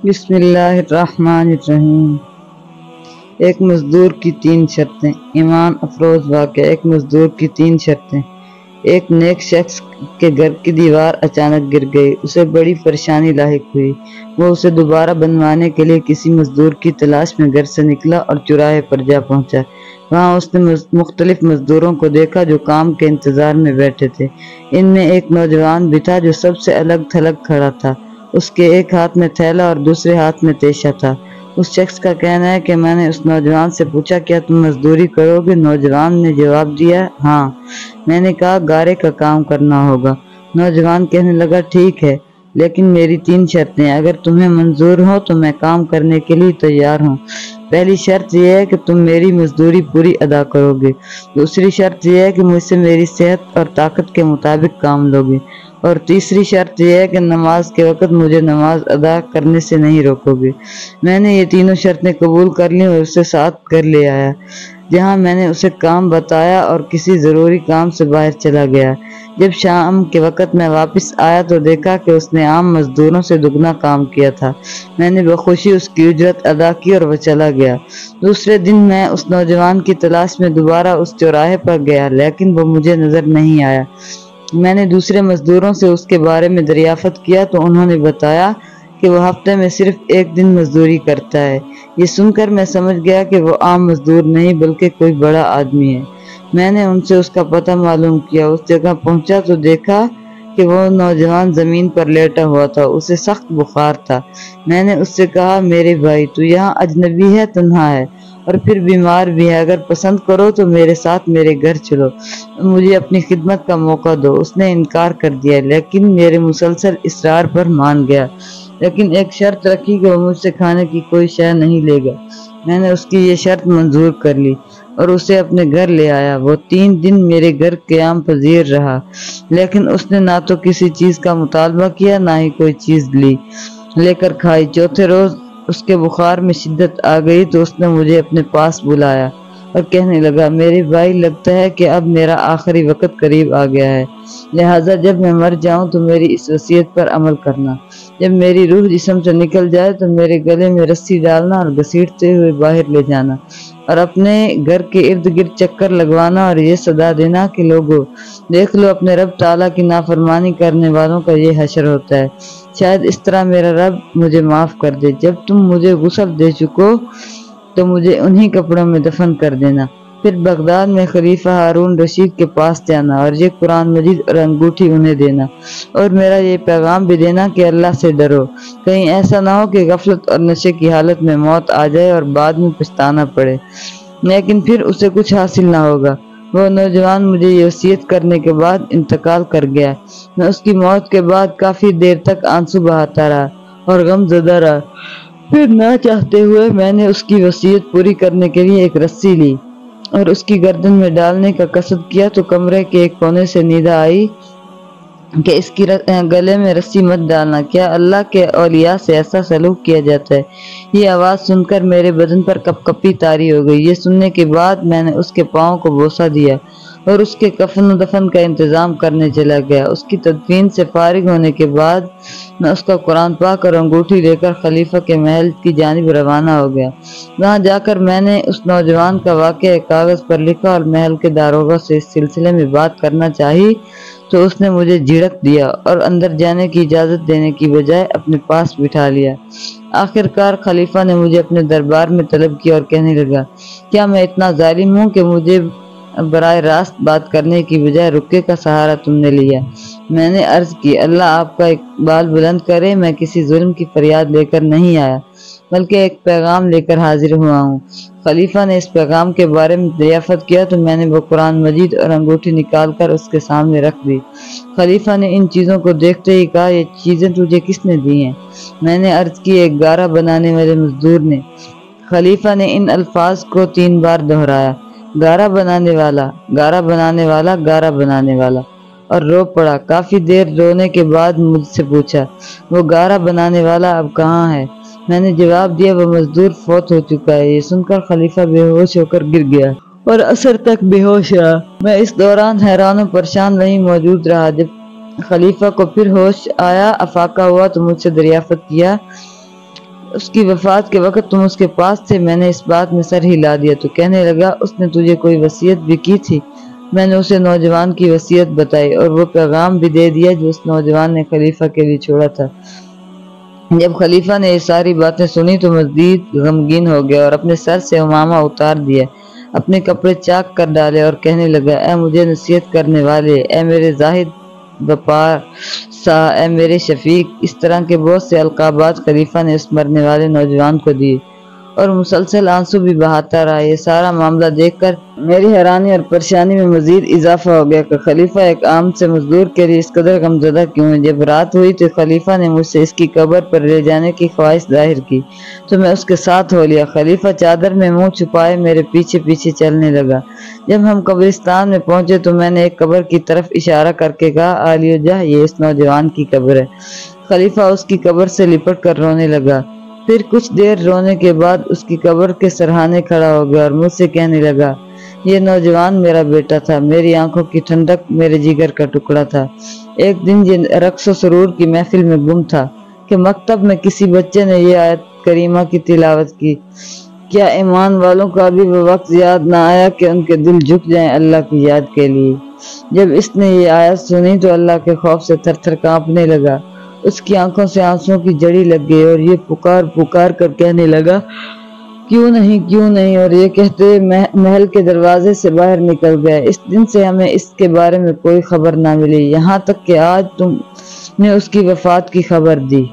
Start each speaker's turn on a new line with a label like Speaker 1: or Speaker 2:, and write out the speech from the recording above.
Speaker 1: بسم اللہ الرحمن الرحیم۔ ایک مزدور کی 3 شرطیں۔ ایمان افروز واقعہ۔ ایک مزدور کی 3 شرطیں۔ ایک نیک شخص کے گھر کی دیوار اچانک گر گئی، اسے بڑی پریشانی لاحق ہوئی۔ وہ اسے دوبارہ بنوانے کے لیے کسی مزدور کی تلاش میں گھر سے نکلا اور چوراہے پر جا پہنچا۔ وہاں اس نے مختلف مزدوروں کو دیکھا جو کام کے انتظار میں بیٹھے تھے۔ ان میں ایک نوجوان بھی تھا جو سب سے الگ تھلگ کھڑا تھا۔ اس کے ایک ہاتھ میں تھیلا اور دوسرے ہاتھ میں تیشہ تھا۔ اس شخص کا کہنا ہے کہ میں نے اس نوجوان سے پوچھا کیا تم مزدوری کرو گے؟ نوجوان نے جواب دیا ہاں۔ میں نے کہا گارے کا کام کرنا ہوگا۔ نوجوان کہنے لگا ٹھیک ہے، لیکن میری 3 شرطیں، اگر تمہیں منظور ہو تو میں کام کرنے کے لیے تیار ہوں۔ پہلی شرط یہ ہے کہ تم میری مزدوری پوری ادا کرو گے۔ دوسری شرط یہ ہے کہ مجھ سے میری صحت اور طاقت کے مطابق کام لو گے۔ اور تیسری شرط یہ ہے کہ نماز کے وقت مجھے نماز ادا کرنے سے نہیں روکو گے۔ میں نے یہ تینوں شرطیں قبول کر لیں اور اسے ساتھ گھر لے آیا، جہاں میں نے اسے کام بتایا اور کسی ضروری کام سے باہر چلا گیا۔ جب شام کے وقت میں واپس آیا تو دیکھا کہ اس نے عام مزدوروں سے دگنا کام کیا تھا۔ میں نے بخوشی اس کی اجرت ادا کی اور وہ چلا گیا۔ دوسرے دن میں اس نوجوان کی تلاش میں دوبارہ اس چوراہے پر گیا، لیکن وہ مجھے نظر نہیں آیا۔ میں نے دوسرے مزدوروں سے اس کے بارے میں دریافت کیا تو انہوں نے بتایا کہ وہ ہفتے میں صرف 1 دن مزدوری کرتا ہے۔ یہ سن کر میں سمجھ گیا کہ وہ عام مزدور نہیں بلکہ کوئی بڑا آدمی ہے۔ میں نے ان سے اس کا پتہ معلوم کیا۔ اس جگہ پہنچا تو دیکھا کہ وہ نوجوان زمین پر لیٹا ہوا تھا، اسے سخت بخار تھا۔ میں نے اس سے کہا میرے بھائی تو یہاں اجنبی ہے، تنہا ہے اور پھر بیمار بھی ہے، اگر پسند کرو تو میرے ساتھ میرے گھر چلو، مجھے اپنی خدمت کا موقع دو۔ اس نے انکار کر دیا، لیکن میرے مسلسل اصرار پر مان گیا، لیکن ایک شرط رکھی کہ وہ مجھ سے کھانے کی کوئی شے نہیں لے گا۔ میں نے اس کی یہ شرط منظور کر لی اور اسے اپنے گھر لے آیا۔ وہ 3 دن میرے گھر قیام پذیر رہا، لیکن اس نے نہ تو کسی چیز کا مطالبہ کیا نہ ہی کوئی چیز لے کر کھائی۔ چوتھے روز اس کے بخار میں شدت آ گئی تو اس نے مجھے اپنے پاس بلایا اور کہنے لگا میرے بھائی لگتا ہے کہ اب میرا آخری وقت قریب آ گیا ہے، لہٰذا جب میں مر جاؤں تو میری اس وصیت پر عمل کرنا۔ جب میری روح جسم سے نکل جائے تو میرے گلے میں رسی ڈالنا اور گھسیٹتے ہوئے باہر لے جانا اور اپنے گھر کے ارد گرد چکر لگوانا اور یہ صدا دینا کہ لوگوں دیکھ لو اپنے رب تعالیٰ کی نافرمانی کرنے والوں کا یہ حشر ہوتا ہے، شاید اس طرح میرا رب مجھے معاف کر دے۔ جب تم مجھے غسل دے چکو تو مجھے انہی کپڑوں میں دفن کر دینا، پھر بغداد میں خلیفہ ہارون رشید کے پاس جانا اور یہ قرآن مجید اور انگوٹھی انہیں دینا اور میرا یہ پیغام بھی دینا کہ اللہ سے ڈرو، کہیں ایسا نہ ہو کہ غفلت اور نشے کی حالت میں موت آ جائے اور بعد میں پچھتانا پڑے، لیکن پھر اسے کچھ حاصل نہ ہوگا۔ وہ نوجوان مجھے یہ وصیت کرنے کے بعد انتقال کر گیا۔ میں اس کی موت کے بعد کافی دیر تک آنسو بہاتا رہا اور غم زدہ رہا۔ پھر نہ چاہتے ہوئے میں نے اس کی وصیت پوری کرنے کے لیے ایک رسی لی اور اس کی گردن میں ڈالنے کا قصد کیا تو کمرے کے ایک کونے سے ندا آئی کہ اس کی گلے میں رسی مت ڈالنا، کیا اللہ کے اولیاء سے ایسا سلوک کیا جاتا ہے؟ یہ آواز سن کر میرے بدن پر کپ کپی طاری ہو گئی۔ یہ سننے کے بعد میں نے اس کے پاؤں کو بوسہ دیا اور اس کے کفن و دفن کا انتظام کرنے چلا گیا۔ اس کی تدفین سے فارغ ہونے کے بعد میں اس کا قرآن پاک اور انگوٹھی لے کر خلیفہ کے محل کی جانب روانہ ہو گیا۔ وہاں جا کر میں نے اس نوجوان کا واقعہ ایک کاغذ پر لکھا اور محل کے داروغہ سے اس سلسلے میں بات کرنا چاہی تو اس نے مجھے جھڑک دیا اور اندر جانے کی اجازت دینے کی بجائے اپنے پاس بٹھا لیا۔ آخر کار خلیفہ نے مجھے اپنے دربار میں طلب کیا اور کہنے لگا کیا میں اتنا ظالم ہوں کہ مجھے براہ راست بات کرنے کی بجائے رکے کا سہارا تم نے لیا؟ میں نے عرض کی اللہ آپ کا اقبال بلند کرے، میں کسی ظلم کی فریاد لے کر نہیں آیا بلکہ ایک پیغام لے کر حاضر ہوا ہوں۔ خلیفہ نے اس پیغام کے بارے میں دریافت کیا تو میں نے وہ قرآن مجید اور انگوٹھی نکال کر اس کے سامنے رکھ دی۔ خلیفہ نے ان چیزوں کو دیکھتے ہی کہا یہ چیزیں تجھے کس نے دی ہیں؟ میں نے عرض کی ایک گارا بنانے والے مزدور نے۔ خلیفہ نے ان الفاظ کو 3 بار دہرایا، گارا بنانے والا، گارا بنانے والا، گارا بنانے والا، اور رو پڑا۔ کافی دیر رونے کے بعد مجھ سے پوچھا وہ گارا بنانے والا اب کہاں ہے؟ میں نے جواب دیا وہ مزدور فوت ہو چکا ہے۔ یہ سن کر خلیفہ بے ہوش ہو کر گر گیا اور عصر تک بے ہوش رہا۔ میں اس دوران حیران و پریشان وہیں موجود رہا۔ جب خلیفہ کو پھر ہوش آیا، افاقہ ہوا تو مجھ سے دریافت کیا اس کی وفات کے وقت تم اس کے پاس تھے، میں نے اس بات میں سر ہلا دیا تو کہنے لگا اس نے تجھے کوئی وصیت بھی کی تھی؟ میں نے اسے نوجوان کی وصیت بتائی اور وہ پیغام بھی دے دیا جو اس نوجوان نے خلیفہ کے لیے چھوڑا تھا۔ جب خلیفہ نے یہ ساری باتیں سنی تو مزید غمگین ہو گیا اور اپنے سر سے عمامہ اتار دیا، اپنے کپڑے چاک کر ڈالے اور کہنے لگا اے مجھے نصیحت کرنے والے، اے میرے زاہد وپار سا، اے میرے شفیق۔ اس طرح کے بہت سے القابات خلیفہ نے اس مرنے والے نوجوان کو دیے اور مسلسل آنسو بھی بہاتا رہا۔ یہ سارا معاملہ دیکھ کر میری حیرانی اور پریشانی میں مزید اضافہ ہو گیا کہ خلیفہ ایک عام سے مزدور کے لیے اس قدر غمزدہ کیوں ہے۔ جب رات ہوئی تو خلیفہ نے مجھ سے اس کی قبر پر لے جانے کی خواہش ظاہر کی تو میں اس کے ساتھ ہو لیا۔ خلیفہ چادر میں منہ چھپائے میرے پیچھے پیچھے چلنے لگا۔ جب ہم قبرستان میں پہنچے تو میں نے ایک قبر کی طرف اشارہ کر کے کہا عالی جہ یہ اس نوجوان کی قبر ہے۔ خلیفہ اس کی قبر سے لپٹ کر رونے لگا، پھر کچھ دیر رونے کے بعد اس کی قبر کے سرہانے کھڑا ہو گیا اور مجھ سے کہنے لگا یہ نوجوان میرا بیٹا تھا، میری آنکھوں کی ٹھنڈک، میرے جگر کا ٹکڑا تھا۔ ایک دن یہ رقص و سرور کی محفل میں گم تھا کہ مکتب میں کسی بچے نے یہ آیت کریمہ کی تلاوت کی، کیا ایمان والوں کا بھی وہ وقت یاد نہ آیا کہ ان کے دل جھک جائیں اللہ کی یاد کے لیے؟ جب اس نے یہ آیت سنی تو اللہ کے خوف سے تھر تھر کانپنے لگا، اس کی آنکھوں سے آنسوؤں کی جڑی لگ گئی اور یہ پکار پکار کر کہنے لگا کیوں نہیں کیوں نہیں، اور یہ کہتے محل کے دروازے سے باہر نکل گئے۔ اس دن سے ہمیں اس کے بارے میں کوئی خبر نہ ملی، یہاں تک کہ آج تم نے اس کی وفات کی خبر دی۔